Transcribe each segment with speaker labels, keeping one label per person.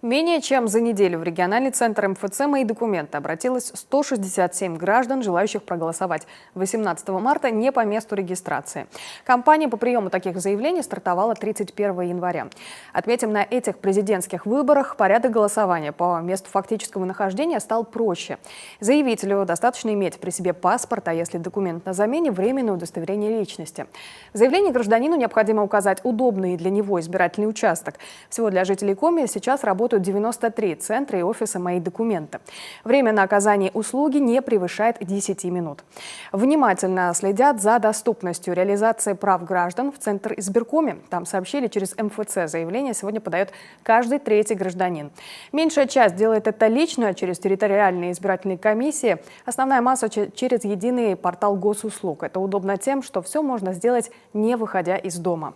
Speaker 1: Менее чем за неделю в региональный центр МФЦ «Мои документы» обратилось 167 граждан, желающих проголосовать 18 марта не по месту регистрации. Кампания по приему таких заявлений стартовала 31 января. Отметим, на этих президентских выборах порядок голосования по месту фактического нахождения стал проще. Заявителю достаточно иметь при себе паспорт, а если документ на замене – временное удостоверение личности. В заявлении гражданину необходимо указать удобный для него избирательный участок. Всего для жителей Коми сейчас работают 93 центра и офиса «Мои документы». Время на оказание услуги не превышает 10 минут. Внимательно следят за доступностью реализации прав граждан в Центр избиркоме. Там сообщили, через МФЦ заявление сегодня подает каждый третий гражданин. Меньшая часть делает это лично, через территориальные избирательные комиссии. Основная масса через единый портал госуслуг. Это удобно тем, что все можно сделать, не выходя из дома.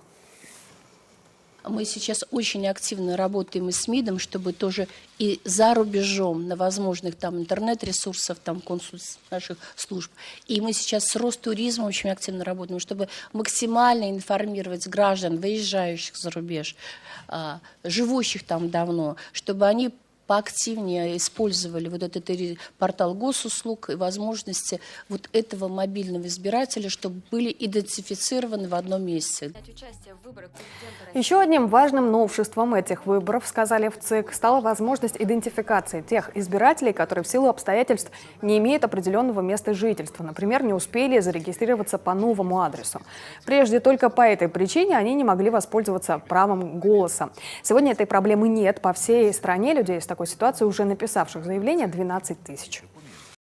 Speaker 2: Мы сейчас очень активно работаем и с МИДом, чтобы тоже и за рубежом на возможных там интернет-ресурсах, там консульств наших служб. И мы сейчас с Ростуризмом очень активно работаем, чтобы максимально информировать граждан, выезжающих за рубеж, живущих там давно, чтобы они поактивнее использовали вот этот портал госуслуг и возможности вот этого мобильного избирателя, чтобы были идентифицированы в одном месте.
Speaker 1: Еще одним важным новшеством этих выборов, сказали в ЦИК, стала возможность идентификации тех избирателей, которые в силу обстоятельств не имеют определенного места жительства. Например, не успели зарегистрироваться по новому адресу. Прежде только по этой причине они не могли воспользоваться правом голоса. Сегодня этой проблемы нет. По всей стране людей с такой ситуацией, уже написавших заявление, 12 тысяч.